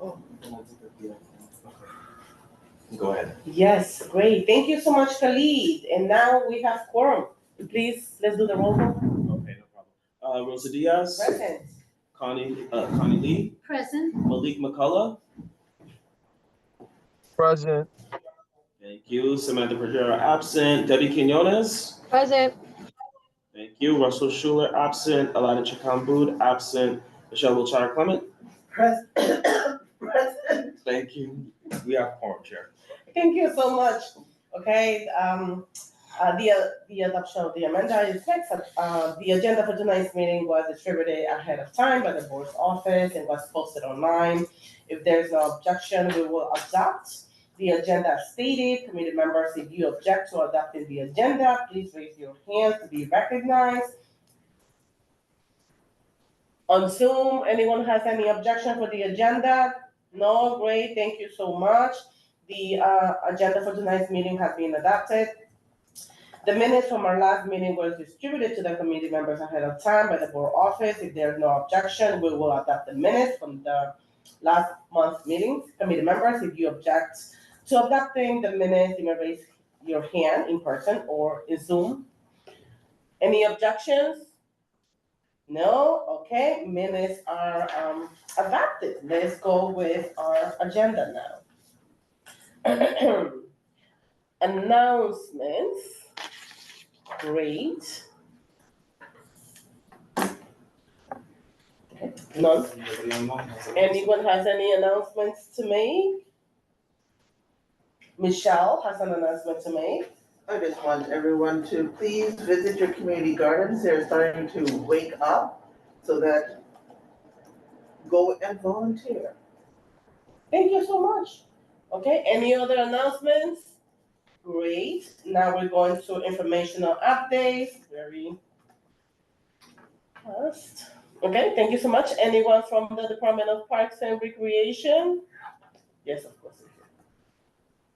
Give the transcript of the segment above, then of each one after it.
Oh, go ahead. Yes, great. Thank you so much, Khalid. And now we have quorum. Please, let's do the roll call. Okay, no problem. Rosa Diaz. Present. Connie Lee. Present. Malik McCullough. Present. Thank you. Samantha Pereira absent. Debbie Quinones. Present. Thank you. Russell Schuler absent. Alana Chakambud absent. Michelle Wilshire Clement. Present. Present. Thank you. We have quorum, Chair. Thank you so much. Okay, the adoption of the amendment is next. The agenda for tonight's meeting was distributed ahead of time by the board's office and was posted online. If there's no objection, we will adopt the agenda as stated. Committee members, if you object to adopting the agenda, please raise your hand to be recognized. On Zoom, anyone has any objection for the agenda? No, great, thank you so much. The agenda for tonight's meeting has been adopted. The minutes from our last meeting was distributed to the committee members ahead of time by the board office. If there's no objection, we will adopt the minutes from the last month's meetings. Committee members, if you object to adopting the minutes, you may raise your hand in person or in Zoom. Any objections? No? Okay, minutes are adopted. Let's go with our agenda now. Announcements. Great. Okay. None. Anyone has any announcements to make? Michelle has an announcement to make. I just want everyone to please visit your community gardens. They're starting to wake up, so that go and volunteer. Thank you so much. Okay, any other announcements? Great. Now we're going to informational updates. Very fast. Okay, thank you so much. Anyone from the Department of Parks and Recreation? Yes, of course.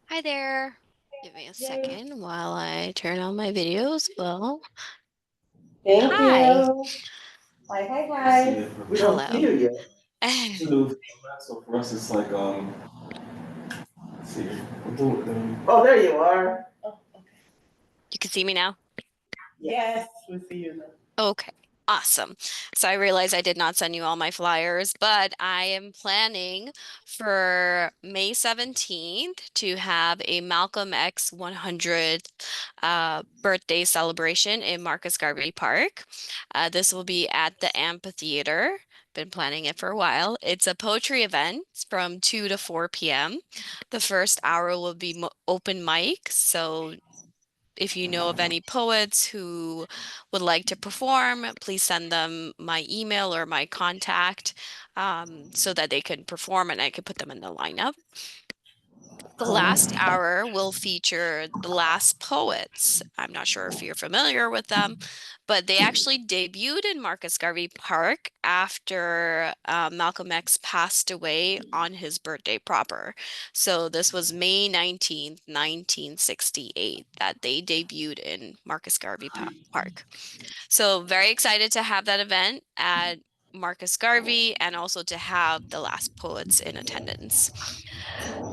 Hi there. Give me a second while I turn on my videos. Well, Thank hi. you. Hi. We don't see you yet. It's a new format, so for us, it's like, let's see. Oh, there you are. Oh, okay. You can see me now? Yes, we see you now. Okay, awesome. So I realize I did not send you all my flyers, but I am planning for May 17th to have a Malcolm X 100th birthday celebration in Marcus Garvey Park. This will be at the amphitheater. Been planning it for a while. It's a poetry event from 2 to 4 p.m. The first hour will be open mic, so if you know of any poets who would like to perform, please send them my email or my contact so that they can perform and I can put them in the lineup. The last hour will feature The Last Poets. I'm not sure if you're familiar with them, but they actually debuted in Marcus Garvey Park after Malcolm X passed away on his birthday proper. So this was May 19th, 1968, that they debuted in Marcus Garvey Park. So very excited to have that event at Marcus Garvey and also to have The Last Poets in attendance.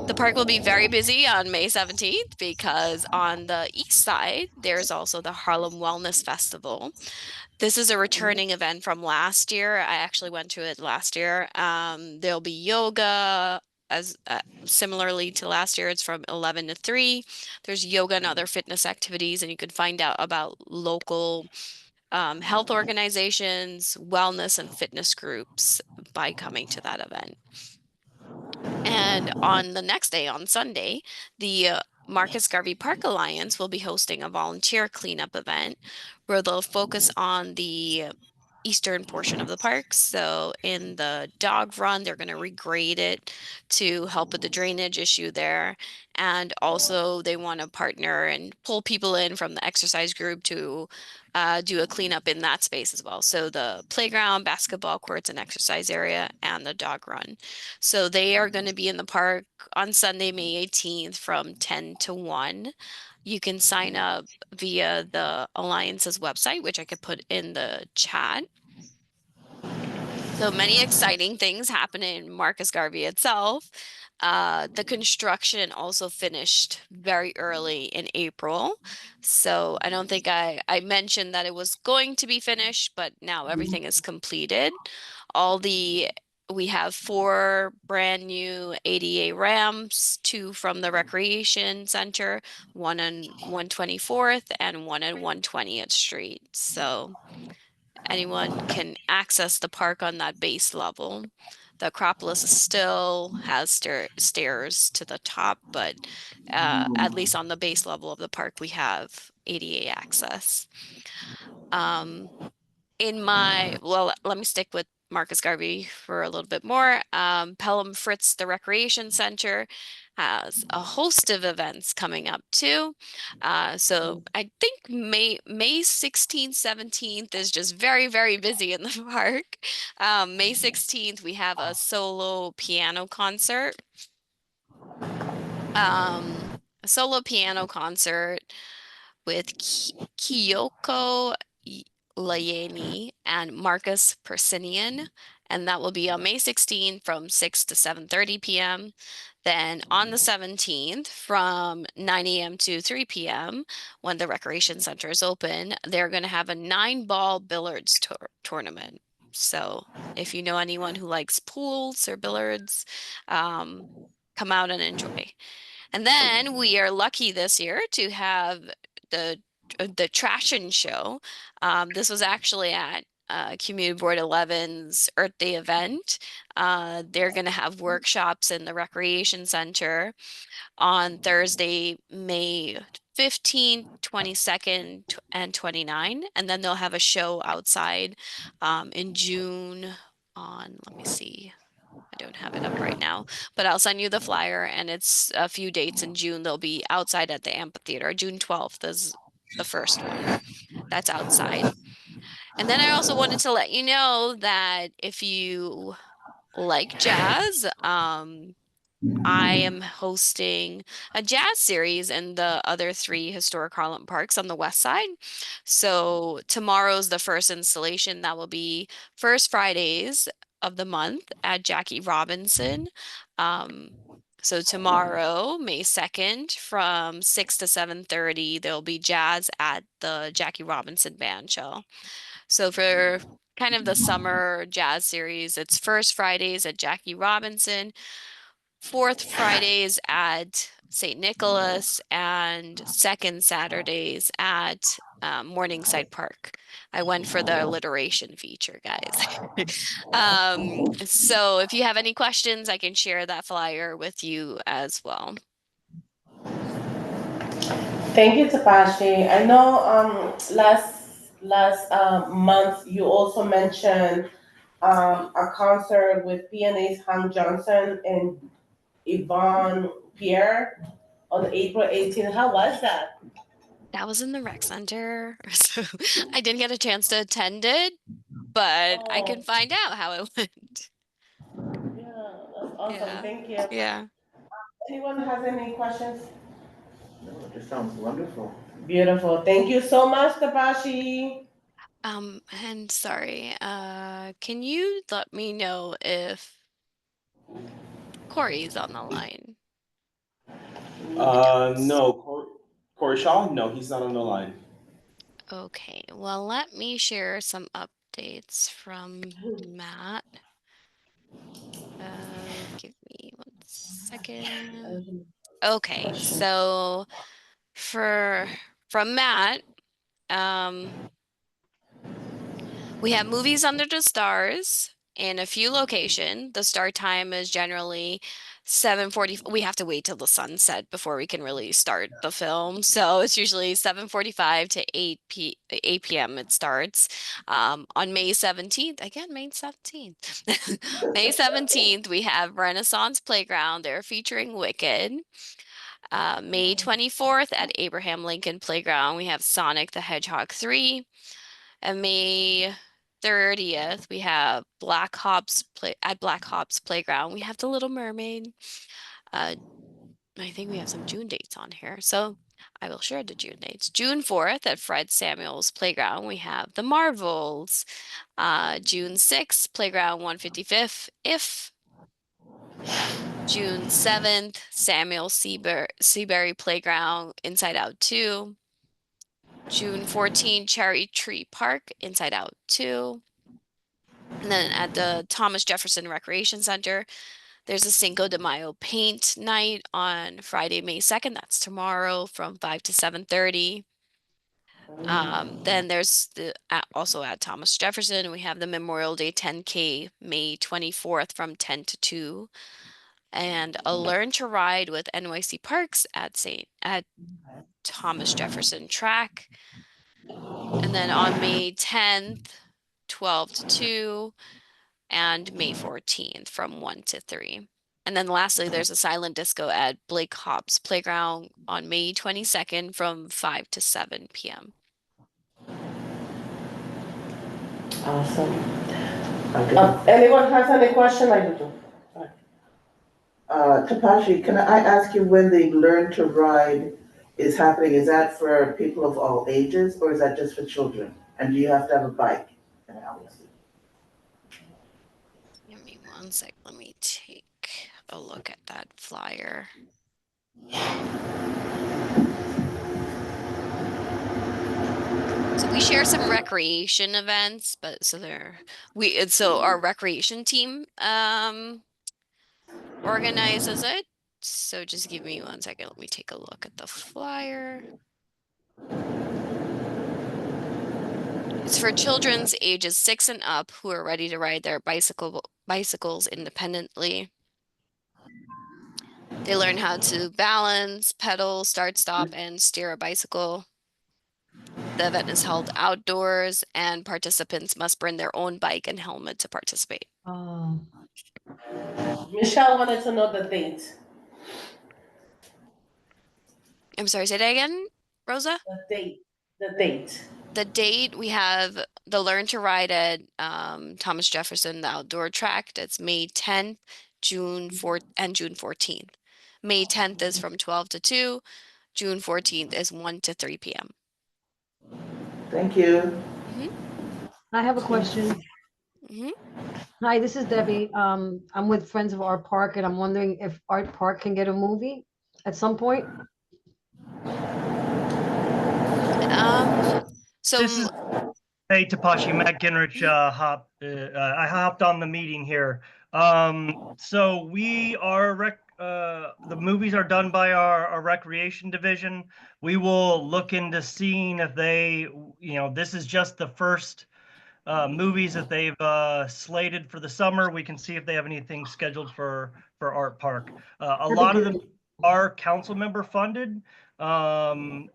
The park will be very busy on May 17th because on the east side, there's also the Harlem Wellness Festival. This is a returning event from last year. I actually went to it last year. There'll be yoga as similarly to last year. It's from 11 to 3. There's yoga and other fitness activities, and you can find out about local health organizations, wellness and fitness groups by coming to that event. And on the next day, on Sunday, the Marcus Garvey Park Alliance will be hosting a volunteer cleanup event where they'll focus on the eastern portion of the park. So in the dog run, they're going to regrade it to help with the drainage issue there. And also they want to partner and pull people in from the exercise group to do a cleanup in that space as well. So the playground, basketball courts, and exercise area, and the dog run. So they are going to be in the park on Sunday, May 18th from 10 to 1. You can sign up via the Alliance's website, which I could put in the chat. So many exciting things happen in Marcus Garvey itself. The construction also finished very early in April. So I don't think I mentioned that it was going to be finished, but now everything is completed. All the We have 4 brand new ADA ramps, 2 from the recreation center, one on 124th and one on 120th Street. So anyone can access the park on that base level. The Acropolis still has stairs to the top, but at least on the base level of the park, we have ADA access. Um, Let me stick with Marcus Garvey for a little bit more. Pelham Fritz, the Recreation Center, has a host of events coming up too. So I think May 16th, 17th is just very, very busy in the park. May 16th, we have a solo piano concert. A solo piano concert with Kyoko Layeni and Marcus Persinian, and that will be on May 16th from 6 to 7:30 p.m. Then on the 17th from 9 a.m. to 3 p.m. when the recreation center is open, they're going to have a 9-ball billiards tournament. So if you know anyone who likes pools or billiards, come out and enjoy. And then we are lucky this year to have the the Trashin Show. This was actually at Community Board 11's Earth Day event. They're going to have workshops in the Recreation Center on Thursday, May 15th, 22nd, and 29. And then they'll have a show outside in June on, let me see. I don't have it up right now, but I'll send you the flyer and it's a few dates in June. They'll be outside at the amphitheater. June 12th is the first one that's outside. And then I also wanted to let you know that if you like jazz, I am hosting a jazz series in the other 3 historic Harlem parks on the west side. So tomorrow's the first installation. That will be first Fridays of the month at Jackie Robinson. So tomorrow, May 2nd, from 6 to 7:30, there'll be jazz at the Jackie Robinson Band Show. So for kind of the summer jazz series, it's first Fridays at Jackie Robinson, fourth Fridays at St. Nicholas, and second Saturdays at Morningside Park. I went for the alliteration feature, guys. So if you have any questions, I can share that flyer with you as well. Thank you, Tapashi. I know last month you also mentioned a concert with PNA's Hank Johnson and Yvonne Pierre on April 18th. How was that? That was in the rec center, so I didn't get a chance to attend it, but I can Oh, find out how it went. yeah, that's awesome. Yeah. Thank you. Yeah. Anyone has any questions? No, it just sounds wonderful. Beautiful. Thank you so much, Tapashi. And sorry, can you let me know if Corey's on the line? No, Corey Shaw? No, he's not on the line. Okay, well, let me share some updates from Matt. Give me 1 second. Okay, so for from Matt, um, we have movies under the stars in a few locations. The start time is generally 7:40. We have to wait till the sunset before we can really start the film. So it's usually 7:45 to 8 p.m. it starts. On May 17th, again, May 17th. May 17th, we have Renaissance Playground. They're featuring Wicked. May 24th at Abraham Lincoln Playground, we have Sonic the Hedgehog 3. And May 30th, we have Black Hops Playground. We have The Little Mermaid. I think we have some June dates on here. So I will share the June dates. June 4th at Fred Samuel's Playground, we have The Marvels. June 6th, Playground 155th, If. June 7th, Samuel Seabury Playground, Inside Out 2. June 14th, Cherry Tree Park, Inside Out 2. And then at the Thomas Jefferson Recreation Center, there's a Cinco de Mayo paint night on Friday, May 2nd. That's tomorrow from 5 to 7:30. Then there's also at Thomas Jefferson, we have the Memorial Day 10K May 24th from 10 to 2, and a Learn to Ride with NYC Parks at Thomas Jefferson Track. And then on May 10th, 12 to 2, and May 14th from 1 to 3. And then lastly, there's a silent disco at Blake Hobbs Playground on May 22nd from 5 to 7 p.m. Awesome. Anyone has any question? I do too. Tapashi, can I ask you when the Learn to Ride is happening? Is that for people of all ages, or is that just for children? And do you have to have a bike? Give me one sec. Let me take a look at that flyer. So we share some recreation events, but so our recreation team organizes it. So just give me one second. Let me take a look at the flyer. It's for children's ages 6 and up who are ready to ride their bicycles independently. They learn how to balance, pedal, start, stop, and steer a bicycle. The event is held outdoors, and participants must bring their own bike and helmet to participate. Michelle wanted to know the date. I'm sorry, say that again, Rosa? The date. The date. The date, we have the Learn to Ride at Thomas Jefferson, the outdoor track. That's May 10th, June 4th, and June 14th. May 10th is from 12 to 2. June 14th is 1 to 3 p.m. Thank you. I have a question. Hi, this is Debbie. I'm with Friends of Art Park, and I'm wondering if Art Park can get a movie at some point. So this is hey Tapashi, Matt Ginrich. I hopped on the meeting here. So we are the movies are done by our recreation division. We will look into seeing if they, this is just the first movies that they've slated for the summer. We can see if they have anything scheduled for Art Park. A lot of them are council member funded, and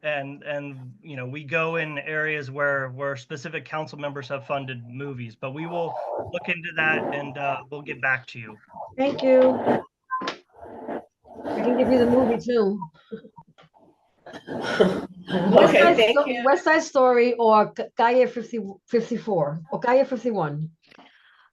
we go in areas where specific council members have funded movies. But we will look into that, and we'll get back to you. Thank you. I can give you the movie too. Okay, thank you. West Side Story or Calle 54 or Calle 51.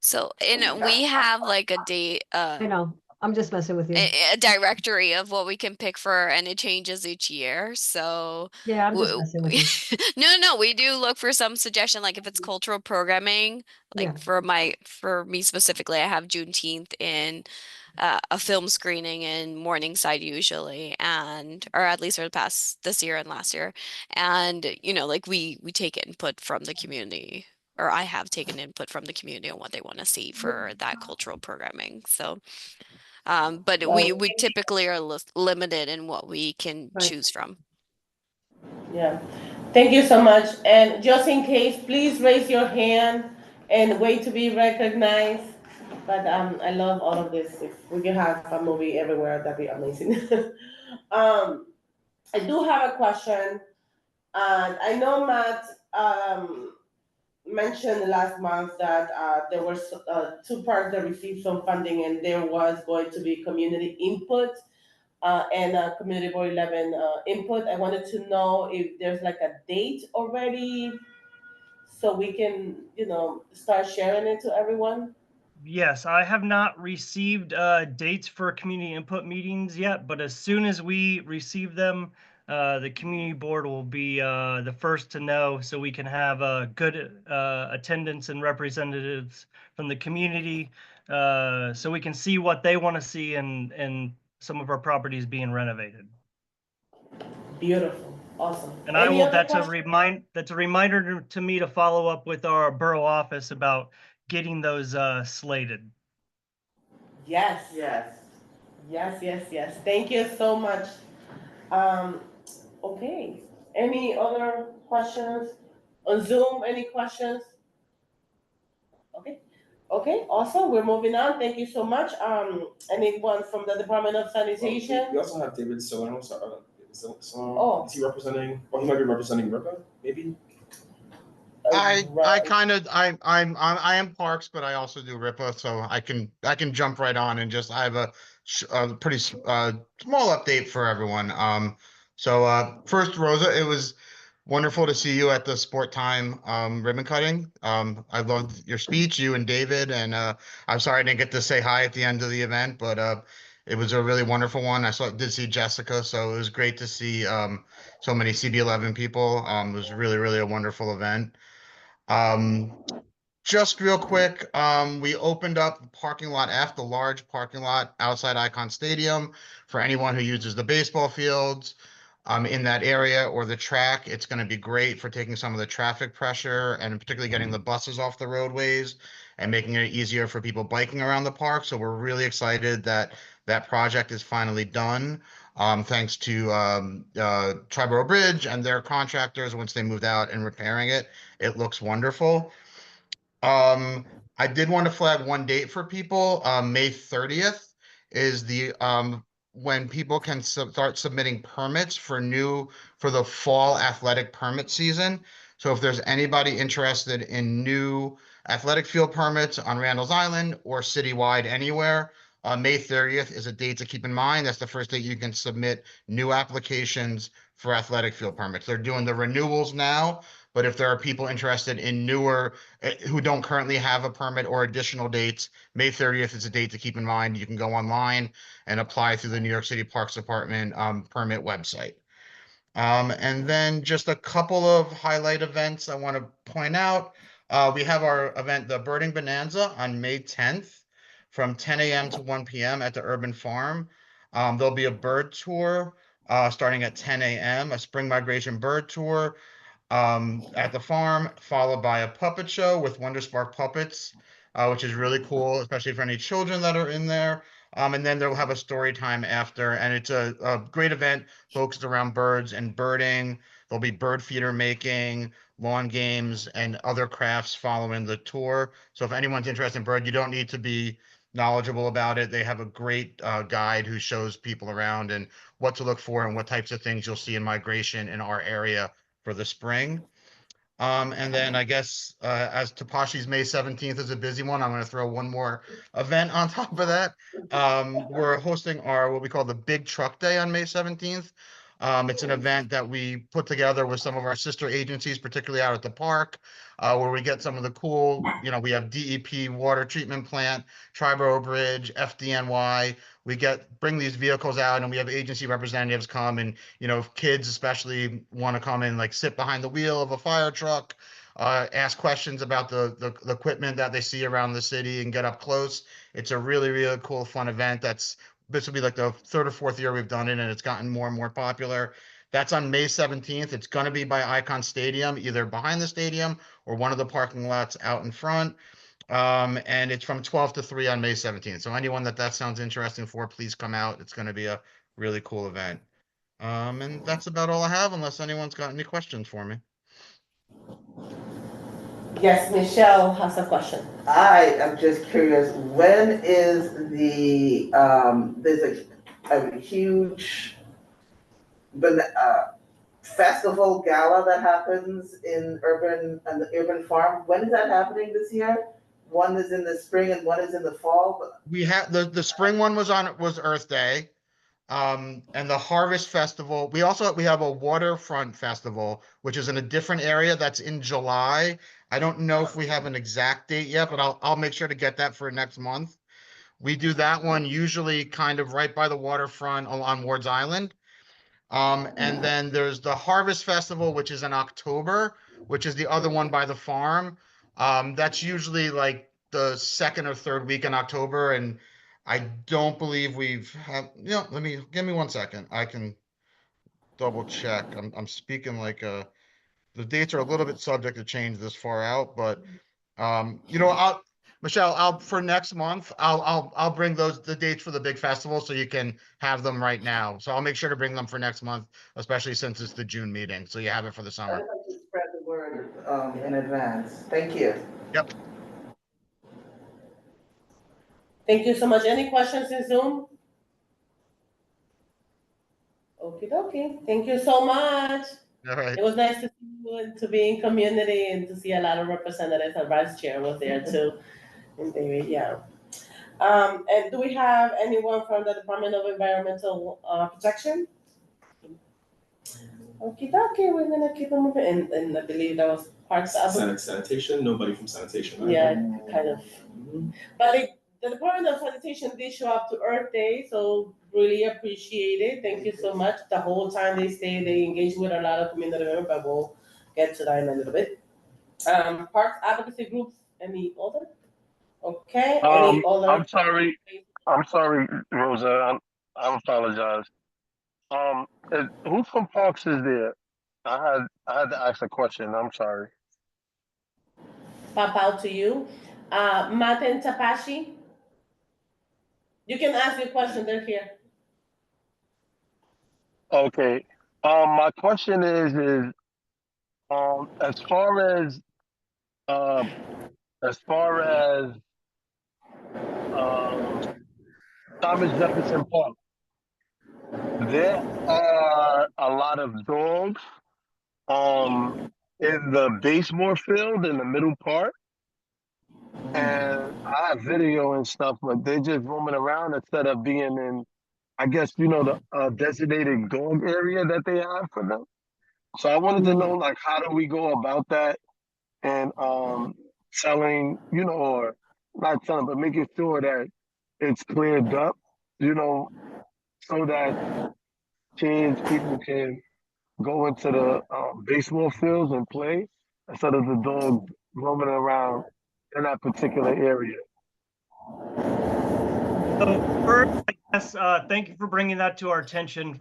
So we have like a date. I know. I'm just messing with you. A directory of what we can pick for, and it changes each year. So yeah, I'm just messing with you. No, we do look for some suggestion, like if it's cultural programming, like for me specifically, I have Juneteenth in a film screening in Morningside usually, or at least for the past this year and last year. And like we take input from the community, or I have taken input from the community on what they want to see for that cultural programming. So but we typically are limited in what we can choose from. Yeah, thank you so much. And just in case, please raise your hand and wait to be recognized. But I love all of this. If we can have a movie everywhere, that'd be amazing. I do have a question. I know Matt mentioned last month that there were two parks that received some funding, and there was going to be community input and Community Board 11 input. I wanted to know if there's like a date already so we can, start sharing it to everyone. Yes, I have not received dates for community input meetings yet, but as soon as we receive them, the community board will be the first to know, so we can have good attendance and representatives from the community, so we can see what they want to see in some of our properties being renovated. Beautiful, awesome. And Any other that's questions? that's a reminder to me to follow up with our borough office about getting those slated. Yes. Yes. Yes. Thank you so much. Okay. Any other questions? On Zoom, any questions? Okay, awesome. We're moving on. Thank you so much. Anyone from the Department of Sanitation? We also have David Solano. Oh. Is he representing? Or he might be representing RIPA, maybe. I Right. kind of I am Parks, but I also do RIPA, so I can jump right on and just I have a pretty small update for everyone. So first, Rosa, it was wonderful to see you at the Sport Time ribbon cutting. I loved your speech, you and David, and I'm sorry I didn't get to say hi at the end of the event, but it was a really wonderful one. Did see Jessica, so it was great to see so many CB11 people. It was really a wonderful event. Um, just real quick, we opened up the parking lot F, the large parking lot outside Icon Stadium for anyone who uses the baseball fields in that area or the track. It's going to be great for taking some of the traffic pressure and particularly getting the buses off the roadways and making it easier for people biking around the park. So we're really excited that that project is finally done. Thanks to Triborough Bridge and their contractors once they moved out and repairing it. It looks wonderful. Um, I did want to flag one date for people. May 30th is the when people can start submitting permits for the fall athletic permit season. So if there's anybody interested in new athletic field permits on Randall's Island or citywide anywhere, May 30th is a date to keep in mind. That's the first date you can submit new applications for athletic field permits. They're doing the renewals now, but if there are people interested in newer who don't currently have a permit or additional dates, May 30th is a date to keep in mind. You can go online and apply through the New York City Parks Department permit website. And then just a couple of highlight events I want to point out. We have our event, the Birding Bonanza, on May 10th from 10 a.m. to 1 p.m. at the Urban Farm. There'll be a bird tour starting at 10 a.m., a spring migration bird tour at the farm, followed by a puppet show with Wonder Spark puppets, which is really cool, especially for any children that are in there. And then they'll have a story time after, and it's a great event focused around birds and birding. There'll be bird feeder making, lawn games, and other crafts following the tour. So if anyone's interested in bird, you don't need to be knowledgeable about it. They have a great guide who shows people around and what to look for and what types of things you'll see in migration in our area for the spring. And then I guess as Tapashi's May 17th is a busy one, I'm going to throw one more event on top of that. We're hosting our what we call the Big Truck Day on May 17th. It's an event that we put together with some of our sister agencies, particularly out at the park, where we get some of the cool, we have DEP water treatment plant, Triborough Bridge, FDNY. Bring these vehicles out and we have agency representatives come and, if kids especially want to come and like sit behind the wheel of a fire truck, ask questions about the equipment that they see around the city and get up close. It's a really cool, fun event. This will be like the third or fourth year we've done it, and it's gotten more and more popular. That's on May 17th. It's going to be by Icon Stadium, either behind the stadium or one of the parking lots out in front. And it's from 12 to 3 on May 17th. So anyone that sounds interesting for, please come out. It's going to be a really cool event. And that's about all I have, unless anyone's got any questions for me. Yes, Michelle has a question. I am just curious, when is there's a huge festival gala that happens in the urban farm. When is that happening this year? One is in the spring and one is in the fall. We have the spring one was Earth Day. And the Harvest Festival. We have a waterfront festival, which is in a different area that's in July. I don't know if we have an exact date yet, but I'll make sure to get that for next month. We do that one usually kind of right by the waterfront on Ward's Island. And then there's the Harvest Festival, which is in October, which is the other one by the farm. That's usually like the second or third week in October, and I don't believe we've had, give me 1 second. I can double check. I'm speaking like the dates are a little bit subject to change this far out, but Michelle, for next month, I'll bring the dates for the big festival so you can have them right now. So I'll make sure to bring them for next month, especially since it's the June meeting, so you have it for the I'd summer. like to spread the word in advance. Thank you. Yep. Thank you so much. Any questions in Zoom? Okie dokie. Thank you so much. All right. It was nice to see you and to be in community and to see a lot of representatives. Our vice chair was there too. And David, yeah. And do we have anyone from the Department of Environmental Protection? Okie dokie, we're gonna keep it moving. And I believe that was parts of it. Sanitation, nobody from sanitation. Yeah, kind of. But the Department of Sanitation did show up to Earth Day, so really appreciate it. Thank you so much. The whole time they stay, they engage with a lot of community members, but we'll get to that in a little bit. Parks advocacy groups, any other? Okay, any other? I'm sorry, Rosa. I apologize. Who from Parks is there? I had to ask a question. I'm sorry. Pop out to you. Matt and Tapashi? You can ask your question, they're here. Okay. My question is as far as um Thomas Jefferson Park, there are a lot of dogs in the baseball field in the middle part. And I have video and stuff, but they're just roaming around instead of being in, I guess, the designated dog area that they have for them. So I wanted to know, like, how do we go about that and selling, or not selling, but making sure that it's cleared up, so that people can go into the baseball fields and play instead of the dogs roaming around in that particular area. So first, I guess, thank you for bringing that to our attention.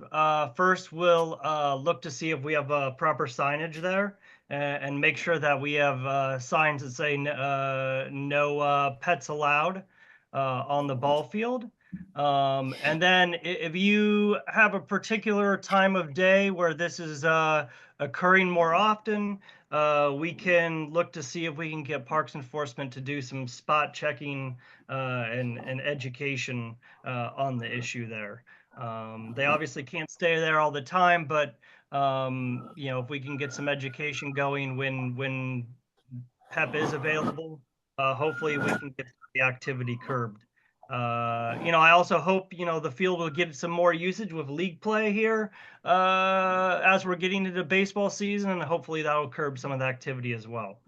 First, we'll look to see if we have proper signage there and make sure that we have signs that say no pets allowed on the ball field. And then if you have a particular time of day where this is occurring more often, we can look to see if we can get Parks Enforcement to do some spot checking and education on the issue there. They obviously can't stay there all the time, but if we can get some education going when PEP is available, hopefully we can get the activity curbed. I also hope, the field will get some more usage with league play here as we're getting into baseball season, and hopefully that'll curb some of the activity as well.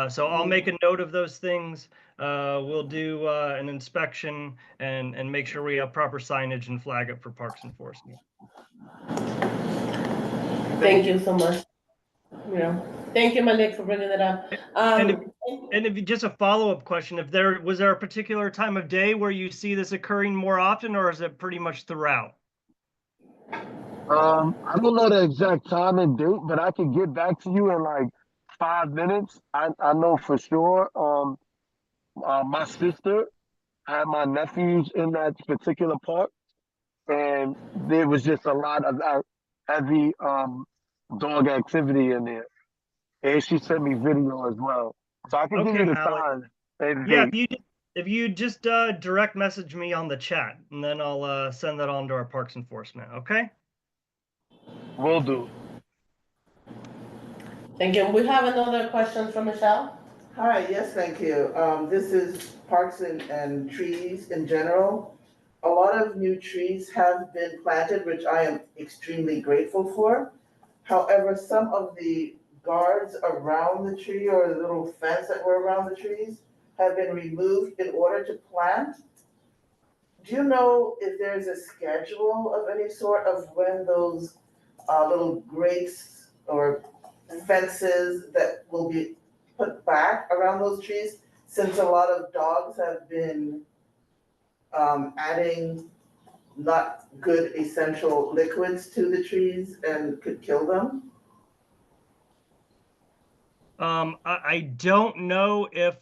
So I'll make a note of those things. We'll do an inspection and make sure we have proper signage and flag it for Parks Enforcement. Thank you so much. Thank you, Malik, for bringing it up. And if just a follow-up question, was there a particular time of day where you see this occurring more often, or is it pretty much throughout? I don't know the exact time and date, but I can get back to you in like 5 minutes. I know for sure. My sister had my nephews in that particular park, and there was just a lot of heavy dog activity in there. And she sent me video as well. So I can give you the time. Yeah, if you just direct message me on the chat, and then I'll send that on to our Parks Enforcement, okay? Will do. Thank you. We have another question from Michelle. Hi, yes, thank you. This is parks and trees in general. A lot of new trees have been planted, which I am extremely grateful for. However, some of the guards around the tree or the little fence that were around the trees have been removed in order to plant. Do you know if there's a schedule of any sort of when those little grates or fences that will be put back around those trees, since a lot of dogs have been adding not good essential liquids to the trees and could kill them? I don't know if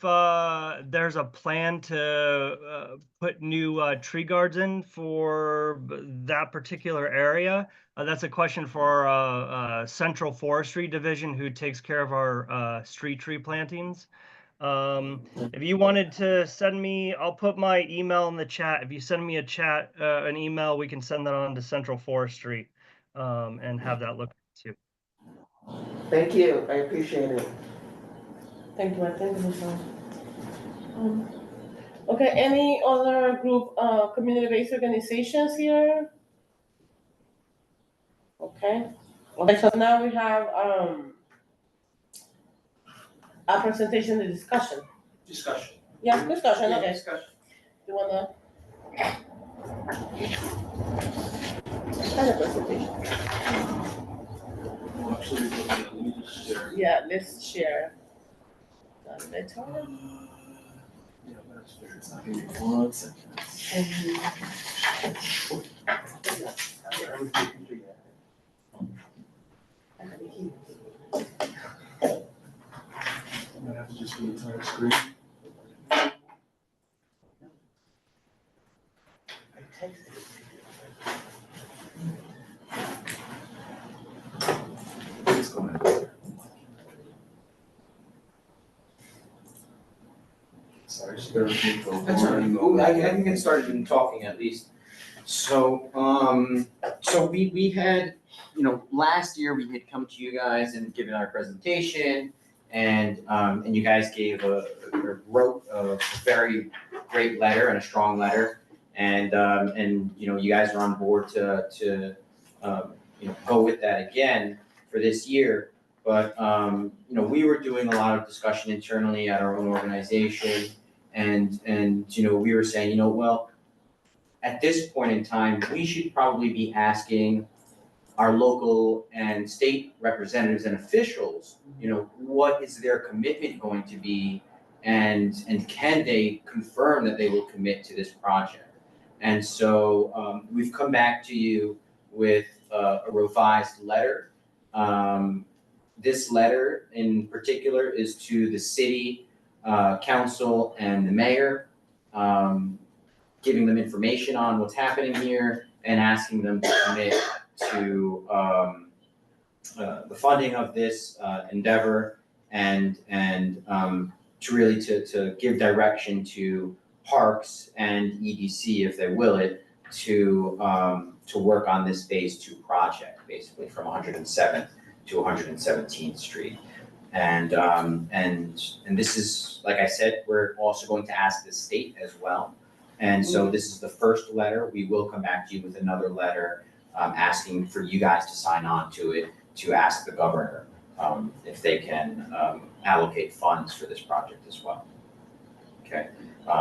there's a plan to put new tree guards in for that particular area. That's a question for our Central Forestry Division, who takes care of our street tree plantings. If you wanted to send me, I'll put my email in the chat. If you send me an email, we can send that on to Central Forestry and have that looked too. Thank you, I appreciate it. Thank you, thank you, okay, any other group, community-based organizations here? Okay, so now we have, a presentation and discussion. Discussion. Yeah, discussion, okay. Discussion. You wanna? Kind of presentation. Actually, let me just share. Yeah, let's share. Yeah, that's fair. It's not gonna be 1 second. I'm gonna have to just do the entire screen. I texted it. It's going on. Sorry, just bear with me for That's all right. one I moment. can get started in talking at least. So, so we had, last year we had come to you guys and given our presentation, and you guys wrote a very great letter and a strong letter, and you guys are on board to go with that again for this year. But we were doing a lot of discussion internally at our own organization. And we were saying, well, at this point in time, we should probably be asking our local and state representatives and officials, what is their commitment going to be, and can they confirm that they will commit to this project? And so we've come back to you with a revised letter. This letter in particular is to the city council and the mayor, giving them information on what's happening here and asking them to commit to the funding of this endeavor, and to really to give direction to parks and EDC, if they will it, to work on this phase 2 project, basically from 107th to 117th Street. And this is, like I said, we're also going to ask the state as well. And so this is the first letter. We will come back to you with another letter asking for you guys to sign on to it, to ask the governor if they can allocate funds for this project as well. Okay,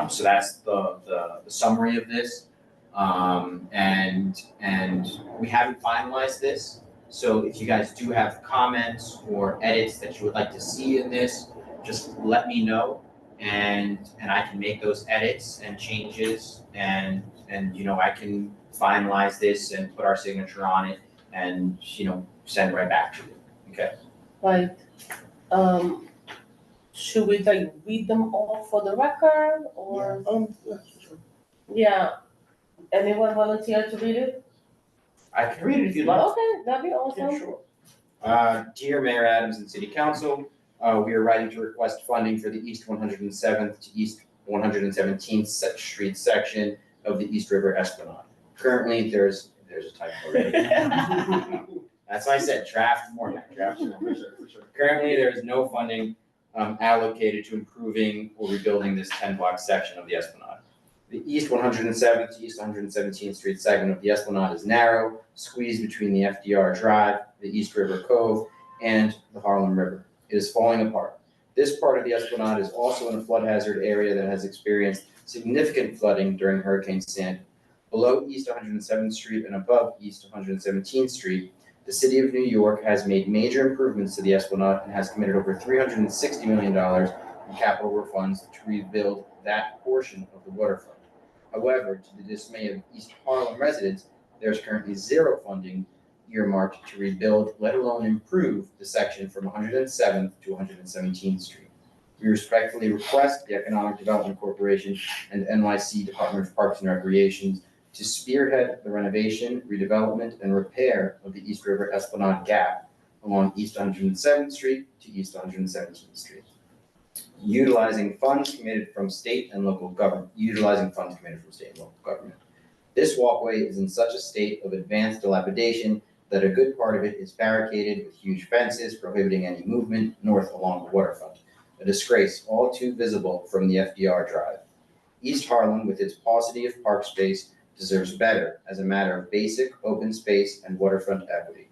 so that's the summary of this. And we haven't finalized this. So if you guys do have comments or edits that you would like to see in this, just let me know, and I can make those edits and changes, and I can finalize this and put our signature on it, and send right back to you. Okay. Right. Should we read them all for the record, or? Yeah. Anyone volunteer to read it? I can read it if you'd like. Okay, that'd be awesome. Yeah, sure. Dear Mayor Adams and City Council, we are writing to request funding for the East 107th to East 117th Street section of the East River Esplanade. Currently, there's a typo already. That's why I said draft format. For sure. Currently, there is no funding allocated to improving or rebuilding this 10-block section of the Esplanade. The East 107th to East 117th Street segment of the Esplanade is narrow, squeezed between the FDR Drive, the East River Cove, and the Harlem River. It is falling apart. This part of the Esplanade is also in a flood hazard area that has experienced significant flooding during Hurricane Sandy. Below East 107th Street and above East 117th Street, The City of New York has made major improvements to the Esplanade and has committed over $360 million in capital refunds to rebuild that portion of the waterfront. However, to the dismay of East Harlem residents, there is currently zero funding earmarked to rebuild, let alone improve, the section from 107th to 117th Street. We respectfully request the Economic Development Corporation and the NYC Department of Parks and Recreation to spearhead the renovation, redevelopment, and repair of the East River Esplanade Gap along East 107th Street to East 117th Street. Utilizing funds committed from state and local government. This walkway is in such a state of advanced dilapidation that a good part of it is barricaded with huge fences prohibiting any movement north along the waterfront. A disgrace all too visible from the FDR Drive. East Harlem, with its paucity of park space, deserves better as a matter of basic open space and waterfront equity.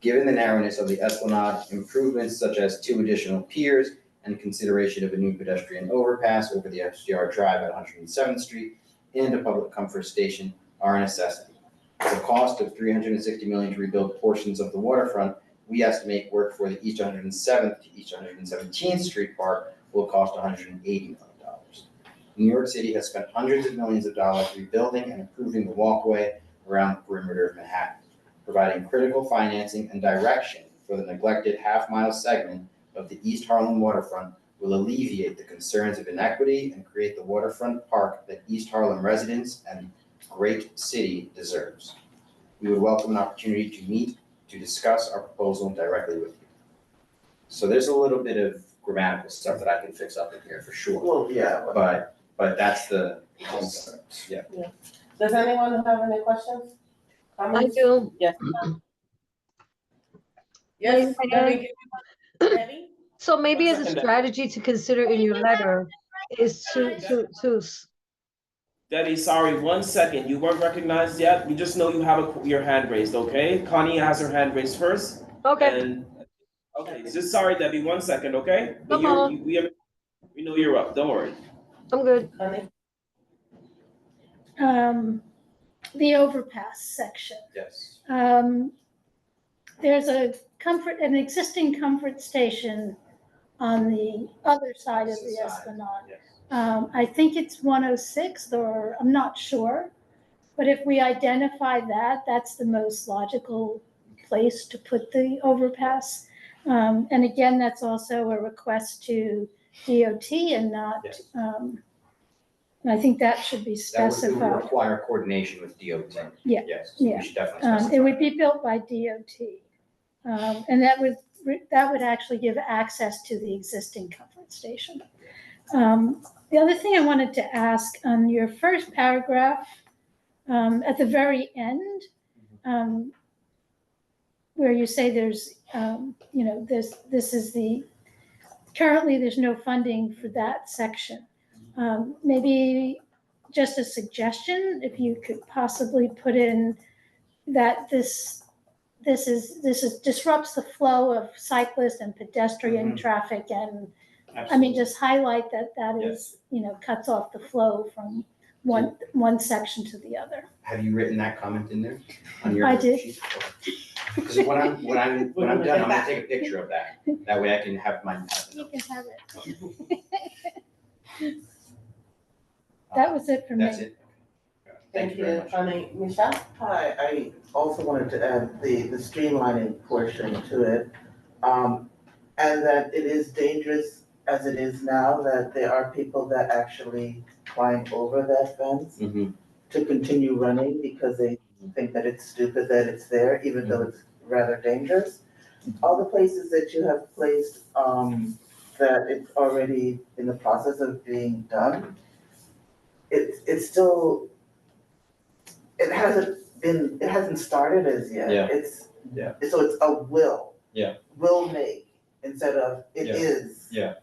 Given the narrowness of the Esplanade, improvements such as 2 additional piers and consideration of a new pedestrian overpass over the FDR Drive at 107th Street and a public comfort station are a necessity. The cost of $360 million to rebuild portions of the waterfront, we estimate work for the East 107th to East 117th Street Park will cost $180 million. New York City has spent hundreds of millions of dollars rebuilding and improving the walkway around the perimeter of Manhattan. Providing critical financing and direction for the neglected half-mile segment of the East Harlem waterfront will alleviate the concerns of inequity and create the waterfront park that East Harlem residents and great city deserves. We would welcome an opportunity to meet to discuss our proposal directly with you. So there's a little bit of grammatical stuff that I can fix up in here for sure. Well, yeah. But that's the concept. Yeah. Does anyone have any questions? I do. Yes. Yes, Debbie? So maybe as a Second. strategy to consider in your letter is to Debbie, sorry, 1 second. You weren't recognized yet. You just know you have your hand raised, okay? Connie has her hand raised first. okay. And, okay, just sorry, Debbie, 1 second, okay? No problem. We know you're up. Don't worry. I'm good. Connie? The overpass section. Yes. There's an existing comfort station on the other side of the Esplanade. Yes. I think it's 106th, or I'm not sure. But if we identify that, that's the most logical place to put the overpass. And again, that's also a request to DOT and not, Yes. I think that should be That would specified. require coordination with DOT. Yeah, Yes, so yeah. we should definitely specify. It would be built by DOT. And that would actually give access to the existing comfort station. The other thing I wanted to ask, on your first paragraph, at the very end, where you say there's, this is currently there's no funding for that section. Maybe just a suggestion, if you could possibly put in that this disrupts the flow of cyclists and pedestrian traffic, and I mean, just highlight that is, cuts off the flow from one section to the other. Have you written that comment in there on your I did. sheet? Because when I'm done, I'm gonna take a picture of that. That way I can have my. You can have it. That was it for me. That's it. Thank very you, much. Connie. Michelle? Hi, I also wanted to add the streamlining portion to it. And that it is dangerous as it is now, that there are people that actually climb over that fence Mhm. to continue running because they think that it's stupid that it's there, even though it's rather dangerous. All the places that you have placed, that it's already in the process of being done, it's still, it hasn't started as yet. Yeah. So it's a will. Yeah. Will make instead of it Yeah. is. Yeah.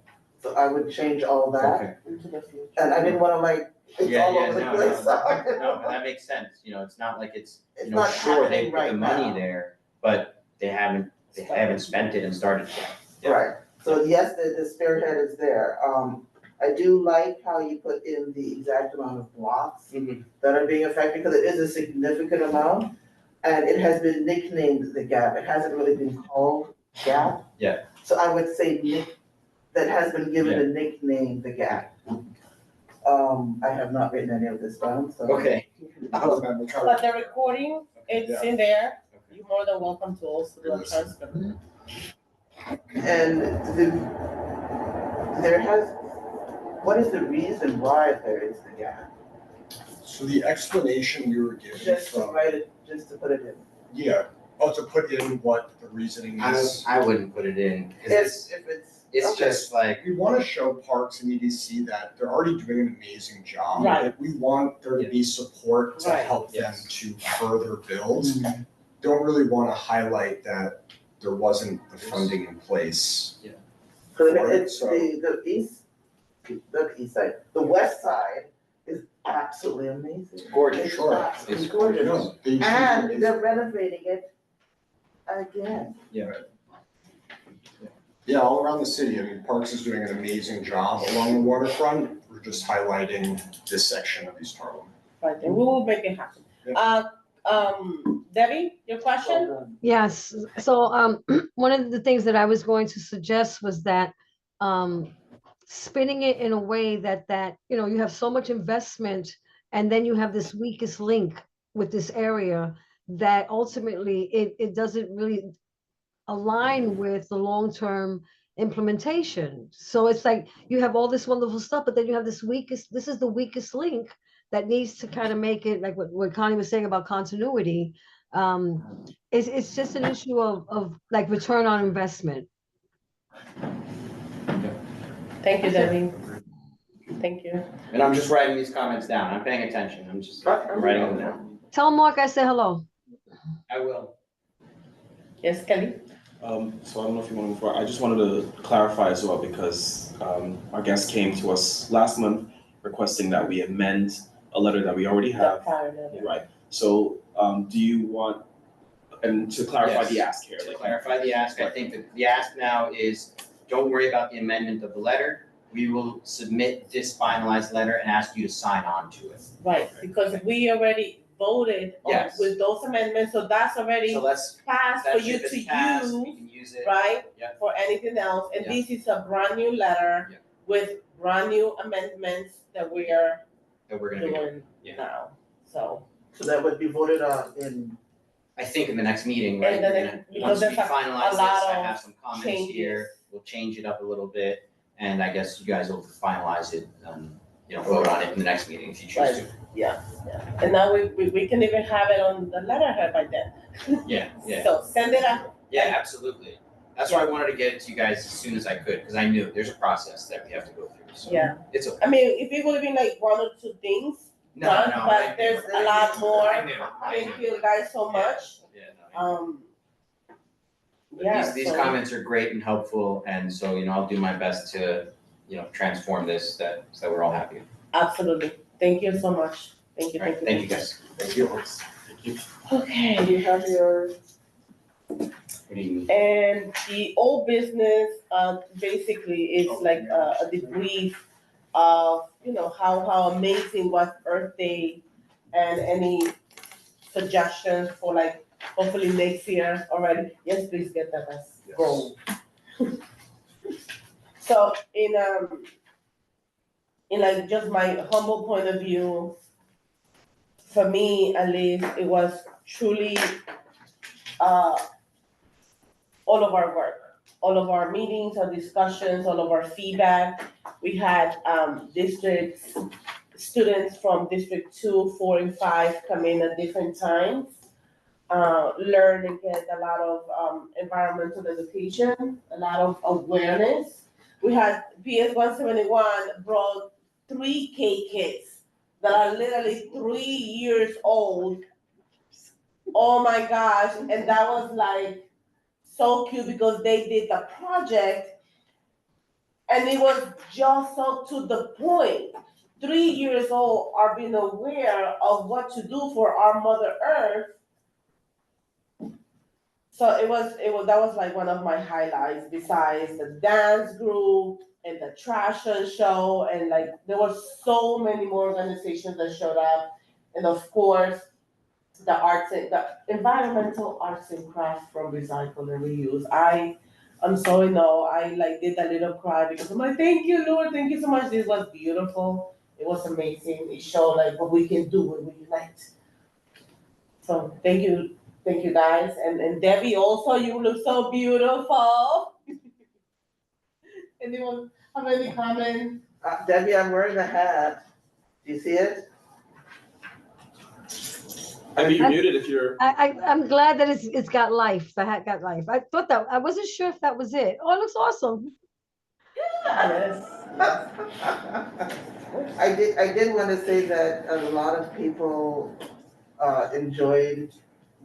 So I would change all that. Okay. Into the future. And I didn't wanna it's all over the place. No, but that makes sense. It's not like it's, It's not sure, they happening put the right money now. there, but they haven't spent it and started yet. Yeah. Right, so yes, the spearhead is there. I do like how you put in the exact amount of blocks Mhm. that are being affected, because it is a significant amount. And it has been nicknamed the Gap. It hasn't really been called Gap. Yeah. So I would say that has been given a nickname, the Gap. I have not written any of this down, so. Okay. But the recording, it's in there. You're more than welcome to also do a transcript. And what is the reason why there is the Gap? So the explanation we were given Just to from, write it, just to put it in. yeah, to put in what the reasoning is. I wouldn't put it in, because it's okay. just like, We want to show Parks and EDC that they're already doing an amazing job. Right. We want there to be support to Right. help them Yes. to further build. Mm-hmm. Don't really want to highlight that there wasn't the funding in place. So for it, it's the east side, the west side is absolutely amazing. gorgeous. It's Sure. absolutely It's gorgeous. No, they- And they're renovating it again. Yeah, all around the city. I mean, Parks is doing an amazing job along the waterfront. We're just highlighting this section of East Harlem. Right, and we will make it happen. Debbie, your question? Yes, so one of the things that I was going to suggest was that spinning it in a way that you have so much investment and then you have this weakest link with this area that ultimately it doesn't really align with the long-term implementation. So it's like you have all this wonderful stuff, but then you have this is the weakest link that needs to kind of make it like what Connie was saying about continuity. It's just an issue of like return on investment. Thank you, Debbie. Thank you. And I'm just writing these comments down. I'm paying attention. I'm writing them down. Tell Mark I said hello. I will. Yes, Kelly? So I don't know if you want to move forward. I just wanted to clarify as well because our guest came to us last month requesting that we amend a letter that we already have. Right. So do you want, and to clarify the ask here? To clarify the ask, I think that the ask now is, don't worry about the amendment of the letter. We will submit this finalized letter and ask you to sign on to it. Right, because we already voted Yes. with those amendments, so that's already So let's, passed for that you ship to is passed, use, we can use it. right? Yeah. For anything else, and Yeah. this is a brand new letter Yeah. with brand new amendments that we are That we're gonna do. doing Yeah. now, so. So that would be voted on in. I think in the next meeting, right? And We're then gonna, because once we there's finalize a this, lot I of have some comments changes. here, we'll change it up a little bit. And I guess you guys will finalize it, vote on it in the next meeting if you choose to. Yeah, and now we can even have it on the letterhead by then. Yeah, yeah. So send it out. Yeah, absolutely. That's why I wanted to get it to you guys as soon as I could, because I knew there's a process that we have to go through, so. Yeah. It's okay. I mean, if it would have been like one or two things No, done, no, but there's a lot more. I knew. Thank you guys so much. Yeah, no. Yeah, These so- comments are great and helpful, and so, I'll do my best to, transform this so that we're all happy. Absolutely. Thank you so much. Thank you, All right, thank you. thank you guys. Thank you. Thank you. Okay. Do you have your? What do you need? And the old business, basically is like a debrief of, how amazing was Earth Day and any suggestions for like, hopefully next year already. Yes, please get that as goal. So in like just my humble point of view, for me at least, it was truly, all of our work, all of our meetings, our discussions, all of our feedback. We had districts, students from District 2, 4, and 5 come in at different times, learn and get a lot of environmental education, a lot of awareness. We had PS 171 brought 3K kids that are literally 3 years old. Oh my gosh, and that was like, so cute because they did the project and it was just so to the point. 3 years old are being aware of what to do for our Mother Earth. So that was like one of my highlights besides the dance group and the trash show, and like there were so many more organizations that showed up. And of course, the environmental arts and crafts from recycle and reuse. I'm so in awe. I like did a little cry because I'm like, thank you, Lord, thank you so much. This was beautiful. It was amazing. It showed like what we can do when we unite. So thank you guys. And Debbie also, you look so beautiful. Anyone have any comments? Debbie, I'm wearing the hat. Do you see it? Debbie, you're muted if you're. I'm glad that it's got life. The hat got life. I thought that, I wasn't sure if that was it. Oh, it looks awesome. Yes. I did want to say that a lot of people enjoyed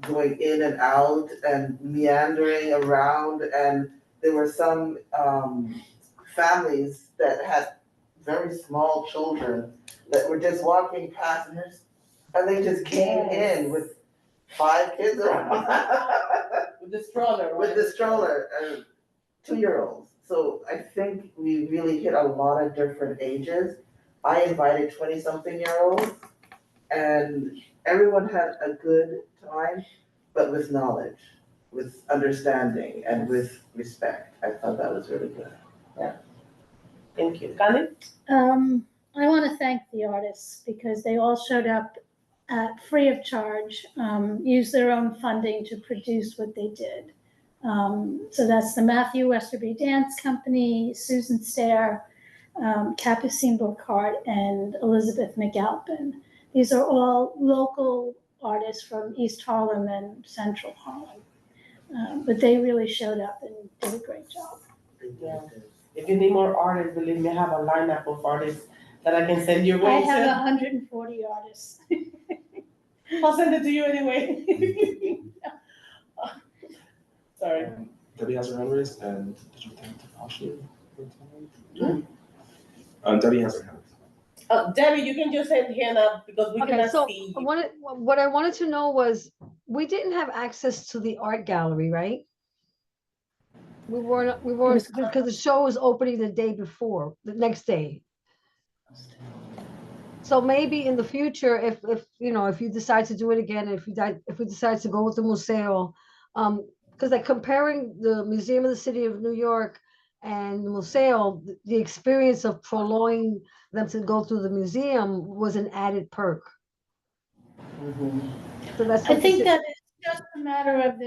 going in and out and meandering around, and there were some families that had very small children that were just walking past and they just came in with 5 kids around. With the stroller, right? With the stroller, 2-year-olds. So I think we really hit a lot of different ages. I invited 20-something-year-olds, and everyone had a good time, but with knowledge, with understanding, and with respect. I thought that was really good. Thank you. Connie? I want to thank the artists because they all showed up free of charge, used their own funding to produce what they did. So that's the Matthew Westerby Dance Company, Susan Stair, Capucine Burkhardt, and Elizabeth McAlpin. These are all local artists from East Harlem and Central Harlem. But they really showed up and did a great job. Yeah. If you need more artists, believe me, I have a lineup of artists that I can send your way I have to. 140 artists. I'll send it to you anyway. Sorry. Debbie has her hand raised, and did you thank Tapashi? Debbie has her hand raised. Debbie, you can just send hand up because we Okay, cannot so see you. what I wanted to know was, we didn't have access to the art gallery, right? We weren't because the show was opening the day before, the next day. So maybe in the future, if if you decide to do it again, if we decide to go with the museo, because like comparing the Museum of the City of New York and the museo, the experience of prolonging them to go through the museum was an added perk. So that's I think that it's just a matter of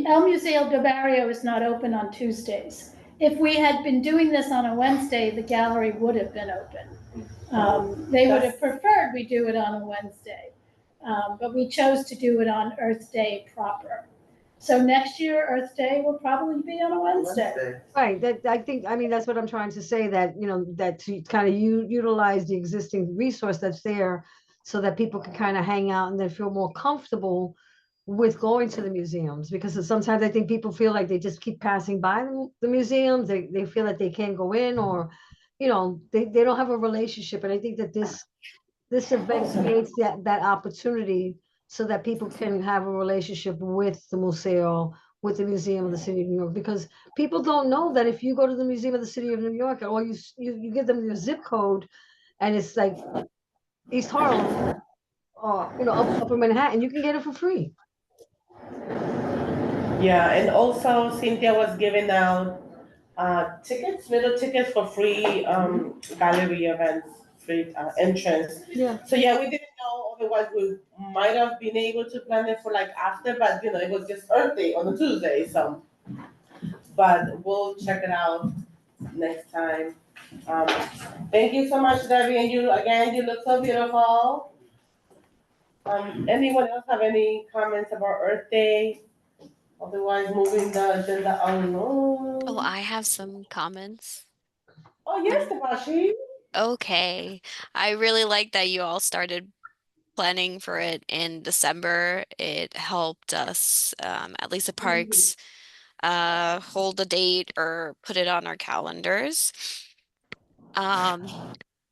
El Museo do Barrio is not open on Tuesdays. If we had been doing this on a Wednesday, the gallery would have been open. They would have preferred we do it on a Wednesday, but we chose to do it on Earth Day proper. So next year, Earth Day will probably be on a Wednesday. Right, I mean, that's what I'm trying to say, that, that to kind of utilize the existing resource that's there so that people can kind of hang out and then feel more comfortable with going to the museums, because sometimes I think people feel like they just keep passing by the museums, they feel that they can't go in, or, they don't have a relationship. And I think that this event creates that opportunity so that people can have a relationship with the museo, with the Museum of the City of New York, because people don't know that if you go to the Museum of the City of New York, or you give them your zip code, and it's like East Harlem, or Upper Manhattan, you can get it for free. Yeah, and also Cynthia was giving out little tickets for free gallery events, free entrance. Yeah. So yeah, we didn't know, otherwise we might have been able to plan it for like after, but it was just Earth Day on a Tuesday, so. But we'll check it out next time. Thank you so much, Debbie, and you look so beautiful. Anyone else have any comments about Earth Day? Otherwise, moving the agenda along. Oh, I have some comments. Oh, yes, Tabashi. Okay. I really like that you all started planning for it in December. It helped us, at least the parks, hold a date or put it on our calendars.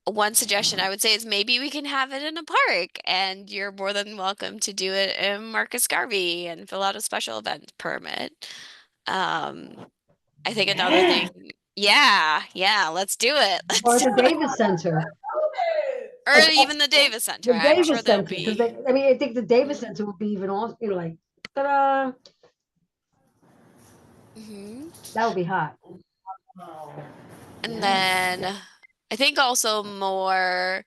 One suggestion I would say is maybe we can have it in a park, and you're more than welcome to do it in Marcus Garvey and fill out a special event permit. I think another thing, yeah, let's do it. Or the Davis Center. Or even the Davis Center. The I'm Davis sure there'll Center, because be. I mean, I think the Davis Center would be even awesome, you know, like, ta-da, Mhm. that would be hot. And Yes. then I think also more,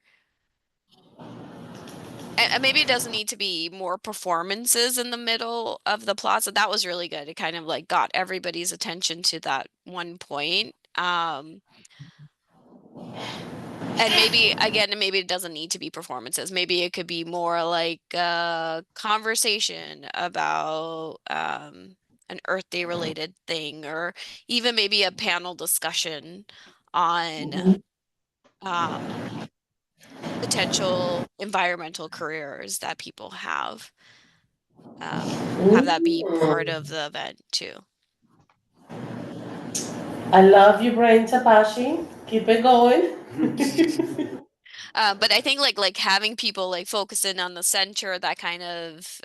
and maybe it doesn't need to be more performances in the middle of the plaza. That was really good. It kind of like got everybody's attention to that one point. And maybe again, maybe it doesn't need to be performances. Maybe it could be more like a conversation about an Earth Day related thing, or even maybe a panel discussion on um, potential environmental careers that people have. Have that be part of the event too. I love your brain, Tapashi. Keep it going. But I think like having people like focus in on the center, that kind of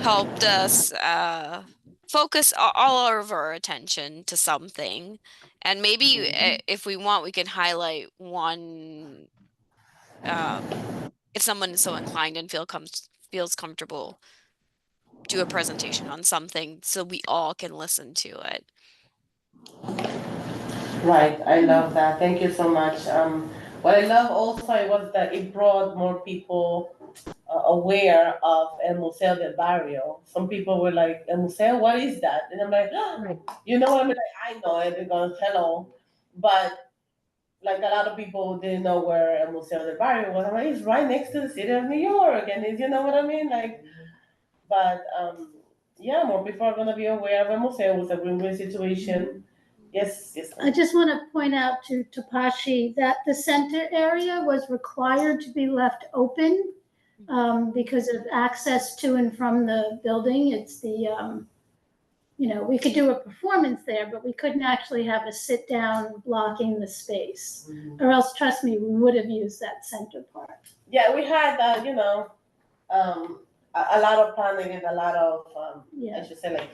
helped us focus all of our attention to something. And maybe if we want, we can highlight one if someone is so inclined and feels comfortable, do a presentation on something so we all can listen to it. Right, I love that. Thank you so much. What I love also was that it brought more people aware of El Museo del Barrio. Some people were like, El Museo, what is that? And I'm like, Right. you know what I mean? Like, I know it because hello. But like a lot of people didn't know where El Museo del Barrio was. I'm like, it's right next to the city of New York. And it's, you know what I mean? Like, but yeah, more people are going to be aware of El Museo. It was a win-win situation. Yes, yes. I just want to point out to Tapashi that the center area was required to be left open because of access to and from the building. It's the, we could do a performance there, but we couldn't actually have a sit down blocking the space. Or else, trust me, we would have used that center part. Yeah, we had, a lot of planning and a lot of, I should say, like,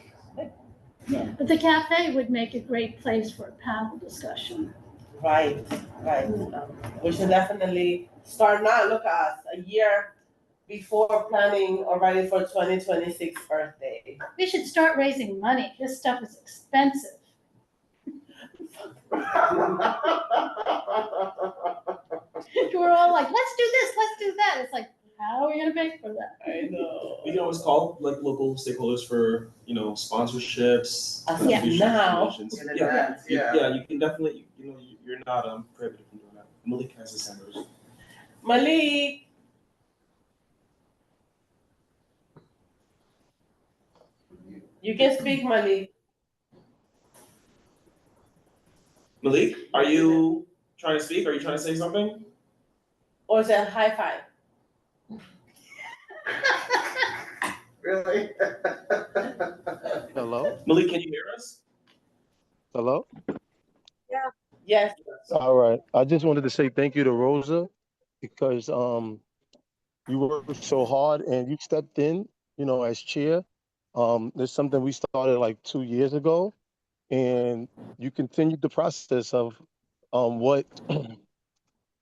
Yeah, but the cafe would make a great place for a panel discussion. right. We should definitely start now. Look at us, a year before planning already for 2026 Earth Day. We should start raising money. This stuff is expensive. We're all like, let's do this, let's do that. It's like, how are we gonna pay for that? I know. We can always call like local stakeholders for, sponsorships. Yeah, contributions, now. donations. In advance, yeah. You can definitely, you're not prohibited from doing that. Malik has his hand raised. Malik. You can speak, Malik. Malik, are you trying to speak? Are you trying to say something? Or is it high five? Really? Hello? Malik, can you hear us? Hello? Yes. All right. I just wanted to say thank you to Rosa because you worked so hard and you stepped in, as chair. There's something we started like 2 years ago, and you continued the process of what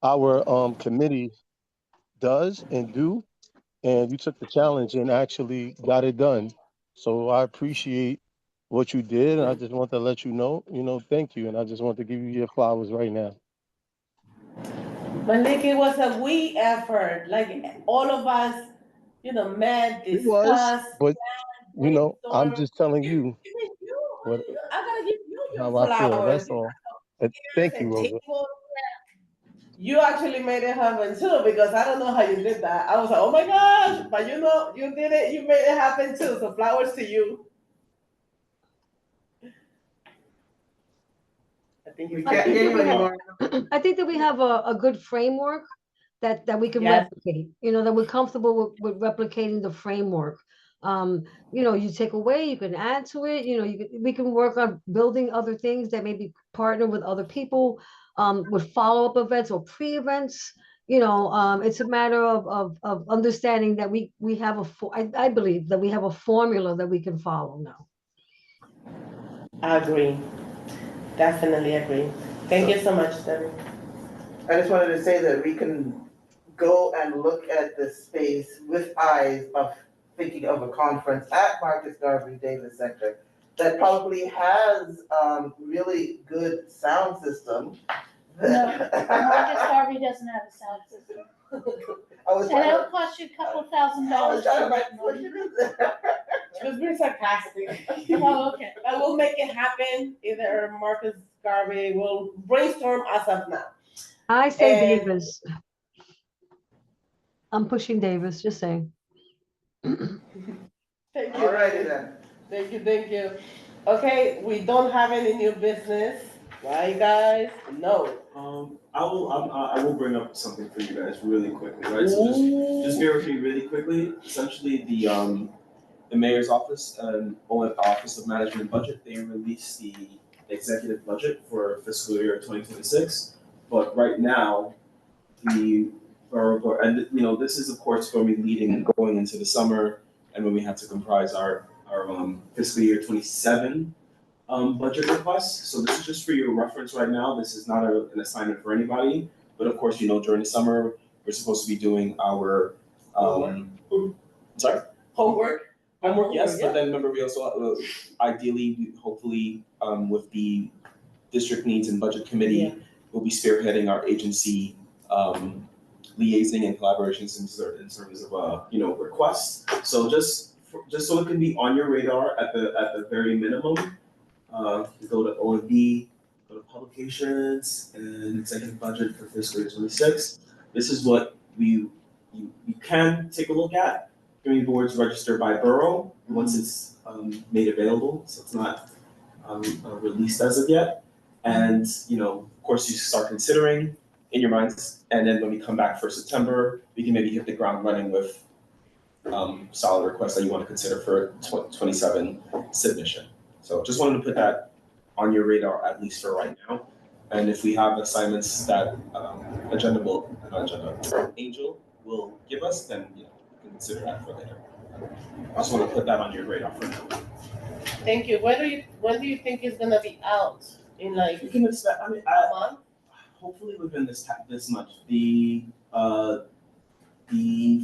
our committee does and do, and you took the challenge and actually got it done. So I appreciate what you did, and I just want to let you know, thank you, and I just want to give you your flowers right now. Malik, it was a we effort. Like all of us, met, It was, discussed, but I'm brainstormed. just telling you Even you, what I gotta give you your how I feel. flowers. That's all. And Chairs thank you, and Rosa. tables. You actually made it happen too, because I don't know how you did that. I was like, oh my gosh, but you did it. You made it happen too. So flowers to you. I think We can't hear you anymore. I think that we have a good framework that we can Yes. replicate, that we're comfortable with replicating the framework. You take away, you can add to it, we can work on building other things that maybe partner with other people, with follow-up events or pre-events. It's a matter of understanding that we have I believe that we have a formula that we can follow now. I agree. Definitely agree. Thank you so much, Debbie. I just wanted to say that we can go and look at the space with eyes of thinking of a conference at Marcus Garvey Davis Center that probably has really good sound system. No, Marcus Garvey doesn't have a sound system. I was And trying it'll to, cost you a couple $1,000 I was to trying to rent like one. push it in there. She was being sarcastic. Oh, okay. I will make it happen. Either Marcus Garvey will brainstorm as of now. I say And- Davis. I'm pushing Davis, just saying. Thank you. Alrighty then. Thank you, thank you. Okay, we don't have any new business, right, guys? No. I will bring up something for you guys really quickly, right? So just bear with me really quickly. Essentially, the mayor's office and Office of Management and Budget, they released the executive budget for fiscal year 2026. But right now, the borough board, and this is of course going to be going into the summer, and when we have to comprise our fiscal year 27 budget requests. So this is just for your reference right now. This is not an assignment for anybody, but of course, during the summer, we're supposed to be doing our sorry? Homework, yes, but then remember, we also ideally, hopefully, with the district needs and budget committee, we'll be spearheading our agency liaising and collaborations in terms of requests. So just so it can be on your radar at the very minimum, you go to OMB, go to publications and executive budget for fiscal year 26. This is what you can take a look at. Community boards register by borough once it's made available, so it's not released as of yet. And of course, you start considering in your minds, and then when we come back for September, we can maybe hit the ground running with solid requests that you want to consider for 27 submission. So just wanted to put that on your radar, at least for right now. And if we have assignments that Angel will give us, then we can consider that for later. I just want to put that on your radar for now. Thank you. When do you think it's gonna be out? In like You can expect, a month? hopefully within this month. The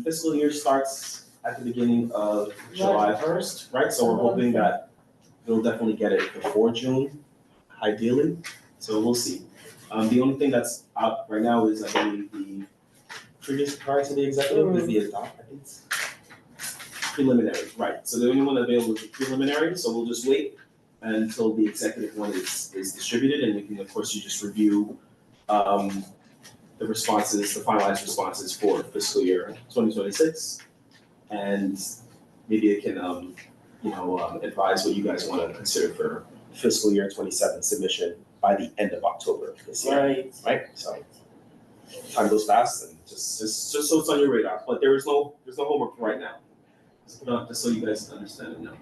fiscal year starts at the beginning of July 1st, right? So we're hoping that we'll definitely get it before June, ideally. So we'll see. The only thing that's out right now is, I believe, the previous prior to the executive is the adopt. I think it's preliminary, right? So the only one available is the preliminary. So we'll just wait until the executive one is distributed, and we can, of course, you just review the responses, the finalized responses for fiscal year 2026, and maybe it can advise what you guys want to consider for fiscal year 27 submission by the end of October this year. Right. So time goes fast, and just so it's on your radar. But there's no homework right now. Just so you guys understand it now.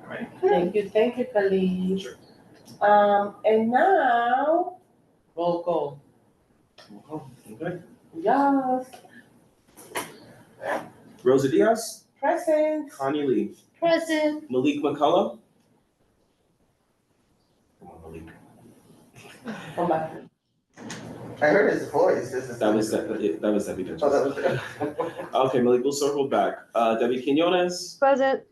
All right. Thank you, Khalid. Sure. And now, roll call. Okay. Yes, Rosa Diaz, present. Connie Lee, Present. Malik McCullough. Come on, Malik. Come back. I heard his voice. This is. That was Debbie Ditch. Oh, that was it. Okay, Malik, we'll circle back. Debbie Quinones. Present.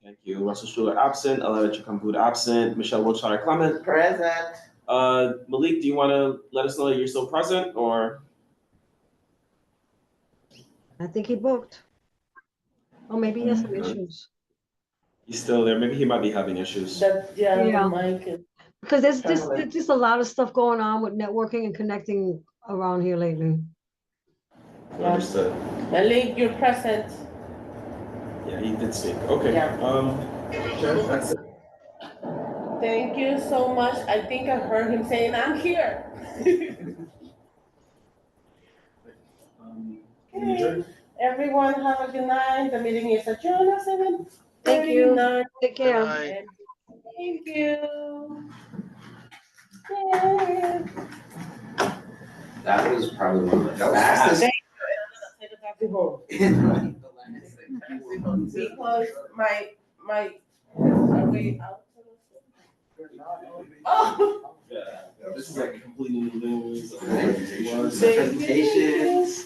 Thank you. Russell Schuler absent. Alana Chikambuda absent. Michelle Wiltshire Clement. Present. Malik, do you want to let us know that you're still present, or? I think he booked. Or maybe he has some issues. He's still there. Maybe he might be having issues. Yeah. The mic is. Because there's just a lot of stuff going on with networking and connecting around here lately. Understood. Malik, you're present. Yeah, he did speak. Okay. Yeah. Sure, that's it. Thank you so much. I think I heard him saying, "I'm here." Adjourn? Everyone have a good night. The meeting is adjourned at 7:39. Thank you. Take care. Bye. Thank you. Yeah. That was probably one of the That was fastest. Because my, are we out? Oh. This is like completely new news. Presentations.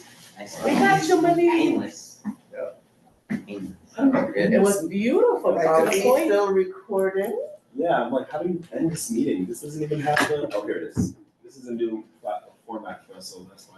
We got too many. Painless. Painless. It was beautiful, Are we PowerPoint. still recording? Yeah, I'm like, how do you end this meeting? This doesn't even have the, oh, here it is. This is a new format for us, so that's why.